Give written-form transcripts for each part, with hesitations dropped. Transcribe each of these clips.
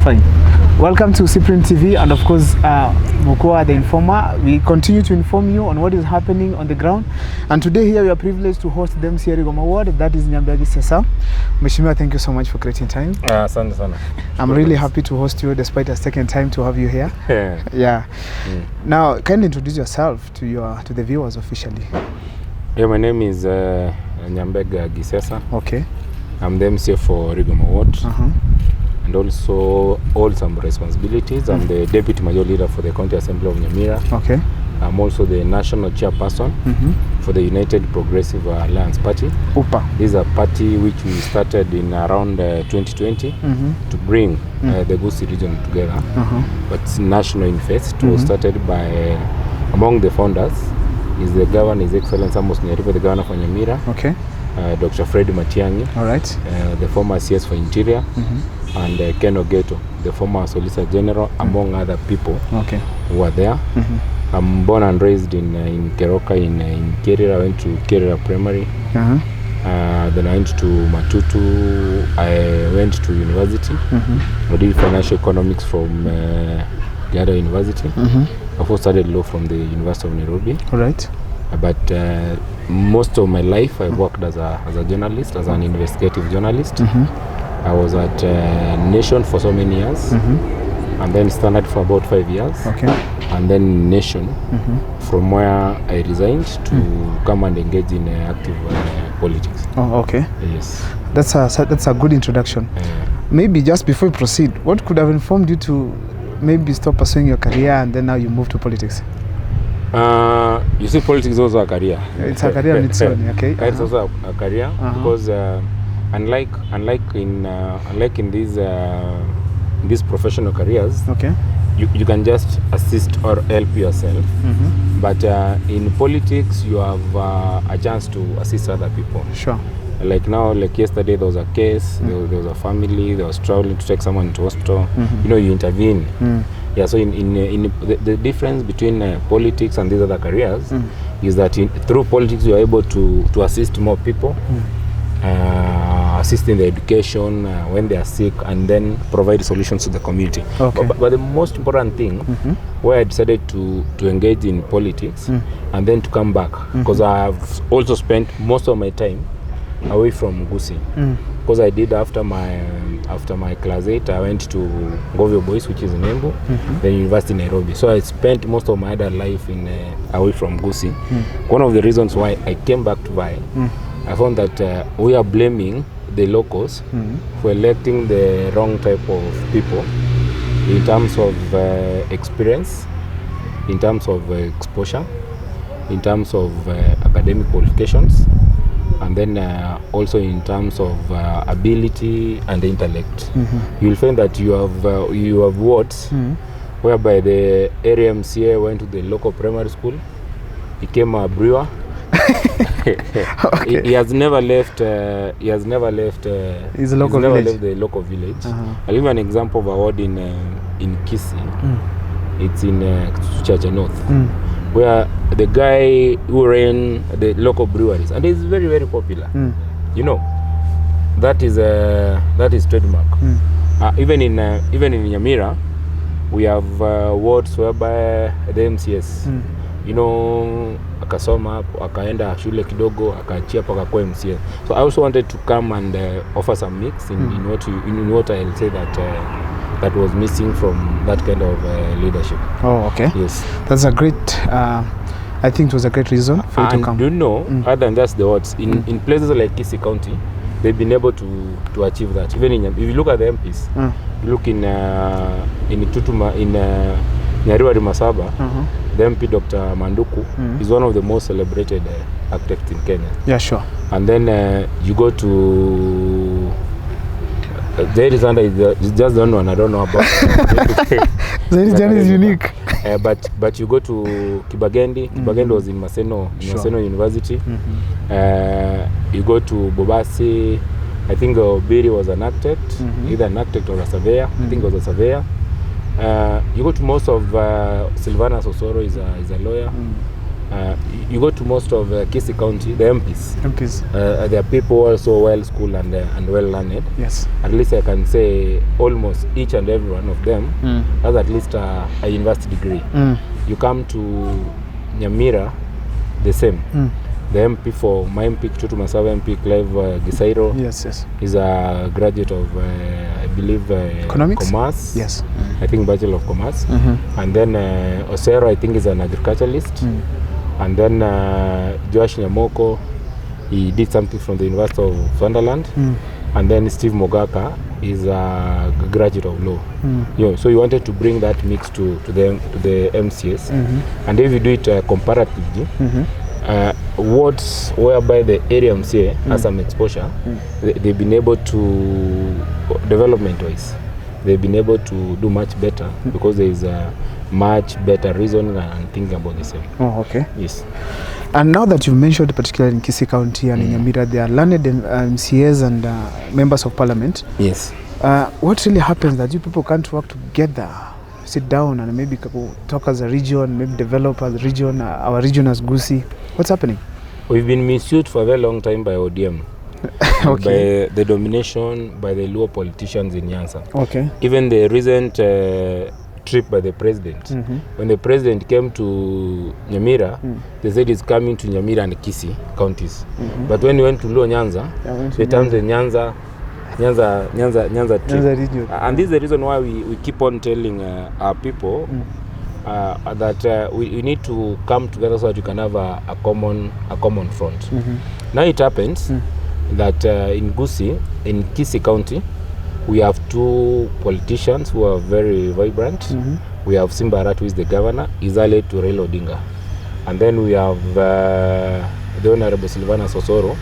Fine. Welcome to Cyprian TV and of course Mukua the Informer. We continue to inform you on what is happening on the ground, and today here we are privileged to host the NYARIBO award, that is Nyamira MCA. Mheshimiwa, thank you so much for creating time. Asante sana. I'm really happy to host you despite us taking time to have you here. Yeah. Now, kindly introduce yourself to the viewers officially. Yeah, my name is Nyamira MCA. Okay. I'm the MCA for NYARIBO award. And also hold some responsibilities. I'm the Deputy Major Leader for the County Assembly of Nyamira. Okay. I'm also the National Chairperson for the United Progressive Alliance Party. Upa. This is a party which we started in around 2020 to bring the Gusii region together. But it's national in faith. It was started by, among the founders, is the Governor, His Excellency Amos Nyaribo, the Governor for Nyamira. Okay. Dr. Fred Matiang'i. All right. The former CS for Interior. And Ken Ogeto, the former Solicitor General, among other people who are there. I'm born and raised in Keroka, in Kerira. I went to Kerira Primary. Then I went to Matutu. I went to university. I did financial economics from Gada University. I first studied law from the University of Nairobi. All right. But most of my life I worked as a journalist, as an investigative journalist. I was at Nation for so many years, and then Standard for about 5 years, and then Nation, from where I resigned to come and engage in active politics. Oh, okay. Yes. That's a good introduction. Maybe just before we proceed, what could have informed you to maybe stop pursuing your career and then now you move to politics? You see, politics is also a career. It's a career on its own, okay? It's also a career because unlike in these professional careers, you can just assist or help yourself. But in politics, you have a chance to assist other people. Sure. Like now, like yesterday, there was a case. There was a family. They was traveling to take someone to hospital. You know, you intervene. Yeah. So in the difference between politics and these other careers is that through politics you are able to assist more people. Assist in the education when they are sick, and then provide solutions to the community. But the most important thing, where I decided to engage in politics and then to come back, because I have also spent most of my time away from Gusii. Because I did after my class 8, I went to Govio Boys, which is in Embu, then University in Nairobi. So I spent most of my adult life away from Gusii. One of the reasons why I came back to Vai, I found that we are blaming the locals for electing the wrong type of people in terms of experience, in terms of exposure, in terms of academic qualifications, and then also in terms of ability and intellect. You'll find that you have wards whereby the area MCA went to the local primary school, became a brewer. He has never left. The local village. I'll give an example of a ward in Kisii. It's in Suchacha North, where the guy who ran the local breweries, and it's very, very popular. You know, that is trademark. Even in Nyamira, we have wards whereby the MCS, you know, akasoma hapo, akaenda shule kidogo, akaachia paka kwa MCA. So I also wanted to come and offer some mix in what I'll say that was missing from that kind of leadership. Oh, okay. Yes. That's a great, I think it was a great reason for you to come. Do you know, other than just the words, in places like Kisii County, they've been able to achieve that. Even if you look at the MPs, you look in Tutuma, in Nyaribo Masaba, the MP Dr. Manduku is one of the most celebrated architects in Kenya. Yeah, sure. And then you go to Zairizanda is just the one I don't know about. Zairizanda is unique. But you go to Kibagendi. Kibagendi was in Maseno University. You go to Bobasi. I think Obiri was an architect, either an architect or a surveyor. I think it was a surveyor. You go to most of Silvana Sosoro is a lawyer. You go to most of Kisii County, the MPs. They are people also well schooled and well learned. Yes. At least I can say almost each and every one of them has at least a university degree. You come to Nyamira, the same. The MP for my MP, Chutu Masava MP, Clive Gisairo, is a graduate of, I believe, economics? Commerce. Yes. I think Bachelor of Commerce. And then Osero, I think, is an agriculturalist. And then Joash Nyamoko, he did something from the University of Sunderland. And then Steve Mogaka is a graduate of law. So you wanted to bring that mix to the MCAs. And if you do it comparatively, wards whereby the area MCA has some exposure, they've been able to, development-wise, they've been able to do much better because there is a much better reasoning and thinking about the same. Oh, okay. Yes. And now that you've mentioned, particularly in Kisii County and in Nyamira, there are learned MCAs and members of parliament. Yes. What really happens that you people can't work together, sit down and maybe talk as a region, maybe develop as a region, our region as Gusii? What's happening? We've been misused for a very long time by ODM. Okay. By the domination by the Luo politicians in Nyanza. Okay. Even the recent trip by the president. When the president came to Nyamira, they said he's coming to Nyamira and Kisii counties. But when he went to Luo Nyanza, they termed the Nyanza trip. Region. And this is the reason why we keep on telling our people that we need to come together so that you can have a common front. Now it happens that in Gusii, in Kisii County, we have two politicians who are very vibrant. We have Simba Arati, who is the governor, is allied to Raila Odinga. And then we have the Honorable Silvana Sosoro,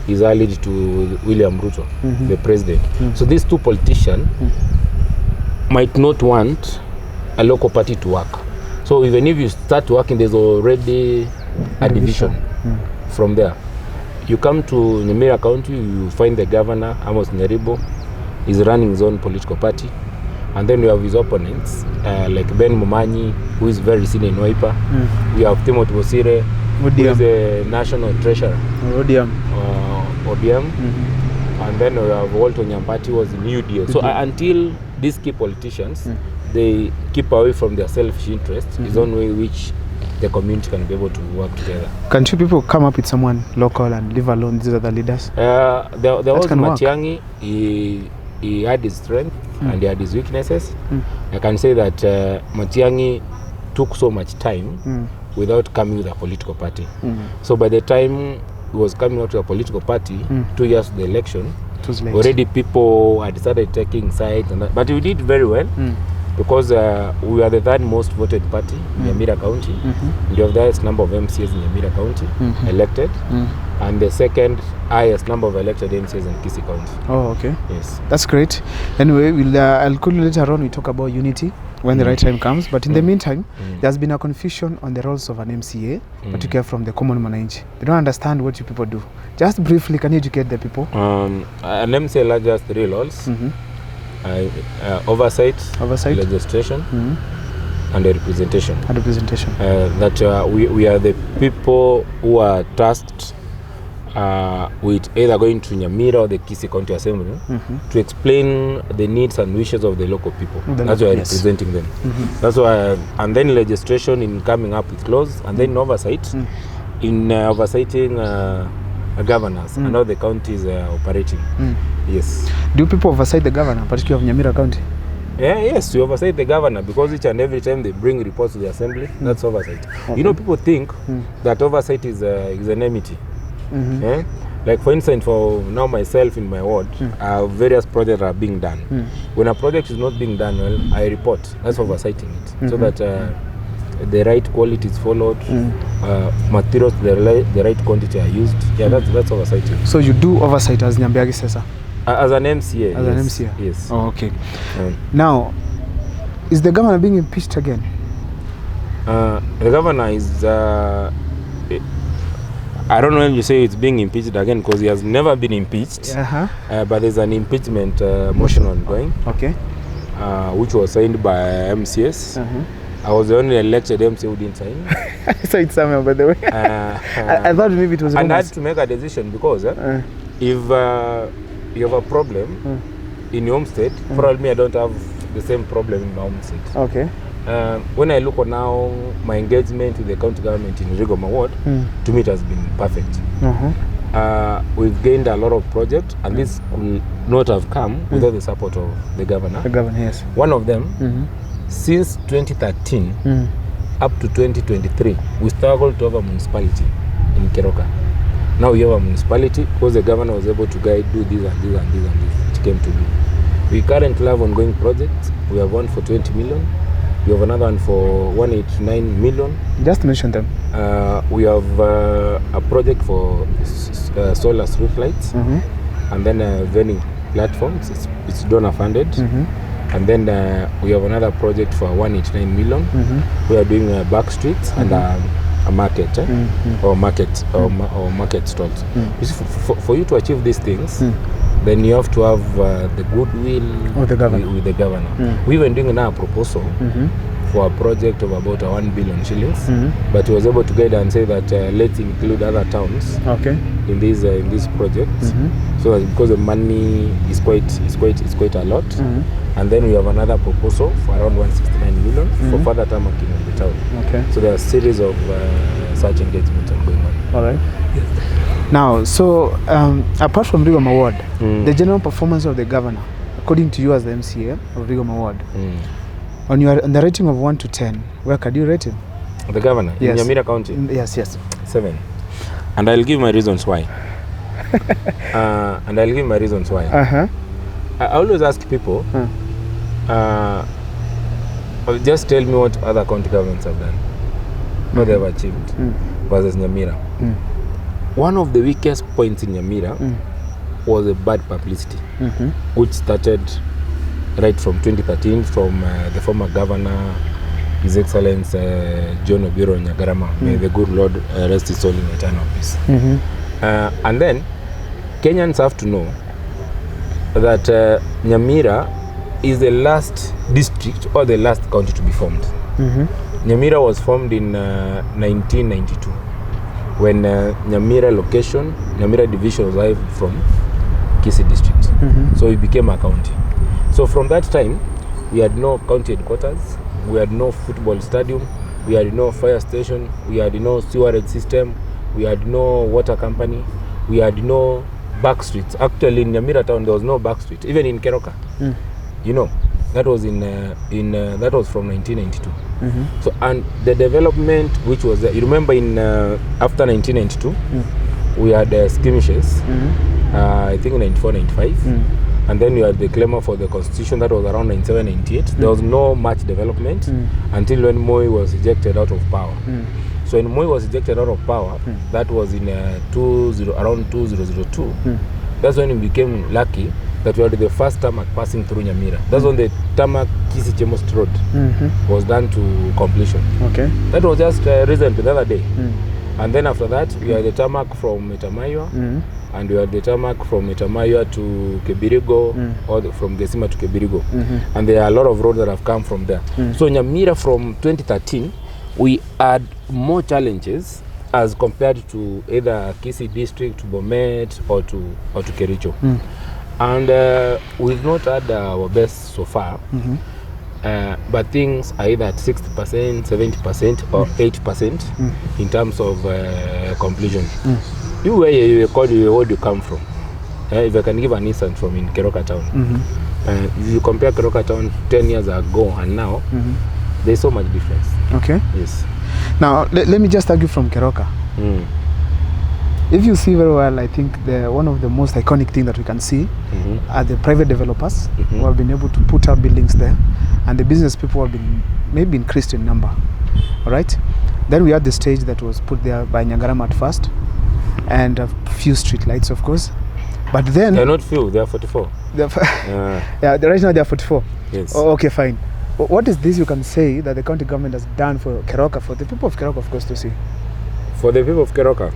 is allied to William Ruto, the president. So these two politicians might not want a local party to work. So even if you start working, there's already a division from there. You come to Nyamira County, you find the governor, Amos NYARIBO, is running his own political party. And then we have his opponents, like Ben Mumanyi, who is very senior in Wiper. We have Timothy Bosire, who is the national treasurer. ODM. And then we have Walter Nyampati, who was in UDA. So until these key politicians, they keep away from their selfish interests, is one way which the community can be able to work together. Can two people come up with someone local and leave alone these other leaders? There was Matiang'i. He had his strength and he had his weaknesses. I can say that Matiang'i took so much time without coming with a political party. So by the time he was coming out to a political party, 2 years to the election, already people had started taking sides. But we did very well. Because we are the third most voted party in Nyamira County. We have the highest number of MCAs in Nyamira County elected, and the second highest number of elected MCAs in Kisii County. Oh, okay. Yes. That's great. Anyway, I'll call you later on. We talk about unity when the right time comes. But in the meantime, there's been a confusion on the roles of an MCA, particularly from the common mananchi. They don't understand what you people do. Just briefly, can you educate the people? An MCA has 3 roles. Oversight, legislation, and representation. That we are the people who are tasked with either going to Nyamira or the Kisii County Assembly to explain the needs and wishes of the local people. That's why we are representing them. That's why, and then legislation in coming up with laws, and then oversight in oversighting governors and how the county is operating. Yes. Do people oversight the governor, particularly of Nyamira County? Yes, we oversight the governor because each and every time they bring reports to the assembly, that's oversight. Okay. You know, people think that oversight is enmity. Like for instance, for now myself in my ward, various projects are being done. When a project is not being done well, I report. That's oversighting it, so that the right quality is followed, materials, the right quantity are used. Yeah, that's oversighting. So you do oversight as Nyambiagi Sesa? As an MCA. As an MCA? Yes. Oh, okay. Now, is the governor being impeached again? The governor is... I don't know when you say it's being impeached again because he has never been impeached. But there's an impeachment motion ongoing. Okay. Which was signed by MCS. I was the only elected MCA who didn't sign. I saw it somewhere, by the way. I thought maybe it was. And I had to make a decision because if you have a problem in your home state, probably me, I don't have the same problem in my home state. Okay. When I look at now my engagement with the county government in NYARIBO ward, to me it has been perfect. We've gained a lot of projects, and this could not have come without the support of the governor. The governor, yes. One of them, since 2013 up to 2023, we struggled to have a municipality in Keroka. Now we have a municipality because the governor was able to guide, do this and this and this and this. It came to be. We currently have ongoing projects. We have one for 20 million. We have another one for 189 million. Just mention them. We have a project for solar street lights, and then vending platforms. It's donor funded. And then we have another project for 189 million. We are doing back streets and a market or market stalls. You see, for you to achieve these things, then you have to have the goodwill of the governor. With the governor. We were doing now a proposal for a project of about 1 billion shillings, but he was able to guide and say that let's include other towns in these projects. So that because the money is quite a lot. And then we have another proposal for around 169 million for further tarmacking of the town. So there are a series of such engagements going on. All right. Now, so apart from Rigoma Ward, the general performance of the governor, according to you as the MCA of Rigoma Ward, on the rating of 1 to 10, where could you rate him? The governor in Nyamira County? Yes. 7. And I'll give my reasons why. I always ask people, just tell me what other county governments have done, what they have achieved versus Nyamira. One of the weakest points in Nyamira was a bad publicity, which started right from 2013 from the former governor, His Excellency John Obiro Nyagarama. May the good Lord rest his soul in eternal peace. And then Kenyans have to know that Nyamira is the last district or the last county to be formed. Nyamira was formed in 1992 when Nyamira division was arrived from Kisii district. So it became a county. So from that time, we had no county headquarters, we had no football stadium, we had no fire station, we had no sewerage system, we had no water company, we had no back streets. Actually, in Nyamira town, there was no back street, even in Keroka. You know, that was that was from 1992. So, and the development which was there, you remember in after 1992, we had skirmishes. I think 94, 95. And then we had the clamour for the constitution. That was around 97, 98. There was no much development until when Moi was ejected out of power. So when Moi was ejected out of power, that was in around 2002. That's when we became lucky that we had the first tarmac passing through Nyamira. That's when the tarmac Kisii Chemost Road was done to completion. That was just recently, the other day. And then after that, we had the tarmac from Metamaywa, and we had the tarmac from Metamaywa to Kebirigo, or from Gesima to Kebirigo. And there are a lot of roads that have come from there. So Nyamira from 2013, we had more challenges as compared to either Kisii district, Bomet, or to Kericho. And we've not had our best so far. But things are either at 60%, 70%, or 8% in terms of completion. You where you come from? If I can give an instance from in Keroka town, if you compare Keroka town 10 years ago and now, there's so much difference. Yes. Now let me just argue from Keroka. If you see very well, I think one of the most iconic things that we can see are the private developers who have been able to put up buildings there, and the business people have been maybe increased in number. All right. Then we had the stage that was put there by Nyagarama at first, and a few street lights, of course. But then they're not few; they are 44. Yeah, right now they are 44. Yes. Oh, okay, fine. What is this you can say that the county government has done for Keroka, for the people of Keroka, of course, to see? For the people of Keroka,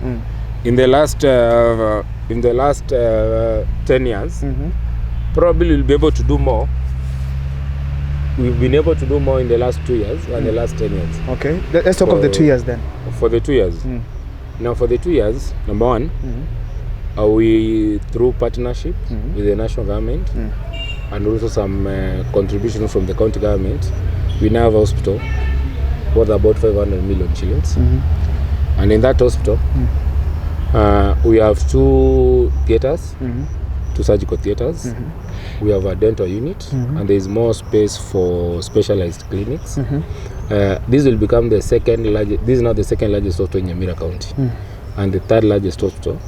in the last 10 years, probably we'll be able to do more we've been able to do more in the last 2 years than the last 10 years. Okay, let's talk of the 2 years then. For the 2 years. Now for the 2 years, number one, we through partnership with the national government and also some contribution from the county government, we now have a hospital worth about 500 million shillings. And in that hospital, we have 2 theaters, 2 surgical theaters. We have a dental unit, and there is more space for specialized clinics. This will become the second largest. This is now the second largest hospital in Nyamira County, and the third largest hospital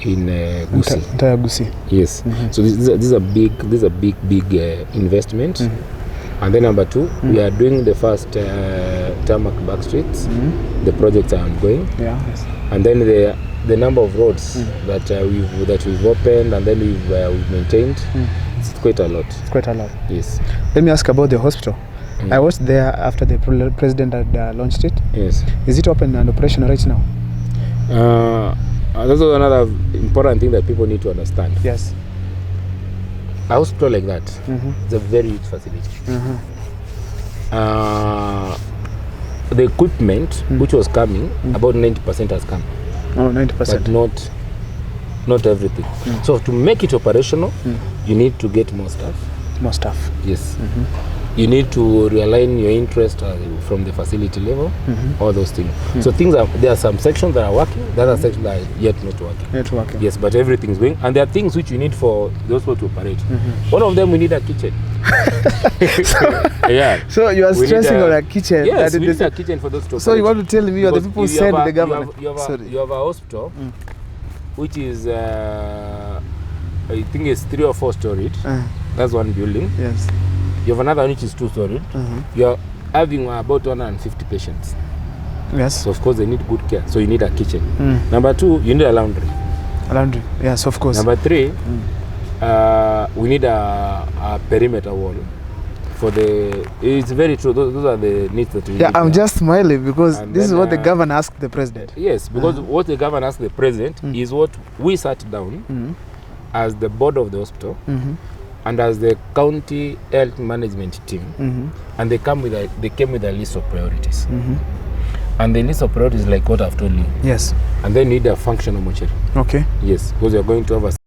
in Gusii. Entire Gusii. Yes. So this is a big investment. And then number 2, we are doing the first tarmac back streets. The projects are ongoing. Yeah. Yes. And then the number of roads that we've opened and then we've maintained, it's quite a lot. It's quite a lot. Yes. Let me ask about the hospital. I was there after the president had launched it. Yes. Is it open and operational right now? That's another important thing that people need to understand. Yes. A hospital like that is a very huge facility. The equipment which was coming, about 90% has come. Oh, 90%. But not everything. So to make it operational, you need to get more staff. More staff. Yes. You need to realign your interest from the facility level, all those things. So there are some sections that are working, there are sections that are yet not working. Yet working. Yes, but everything's going. And there are things which you need for those people to operate. One of them, we need a kitchen. So you are stressing on a kitchen. Yes, we need a kitchen for those to operate. So you want to tell me you are the people who send the government? You have a hospital, which is, I think it's 3 or 4 storied. That's one building. Yes. You have another one which is 2-storied. You are having about 150 patients. Yes. So of course they need good care. So you need a kitchen. Number 2, you need a laundry. A laundry. Yes, of course. Number 3, we need a perimeter wall. It's very true. Those are the needs that we need. Yeah, I'm just smiling because And this is then, what the governor asked the president. Yes, because what the governor asked the president is what we sat down as the board of the hospital and as the county health management team, and they came with a list of priorities. And the list of priorities like what I've told you. Yes. And then you need a functional mortuary. Okay. Yes, because you're going to have a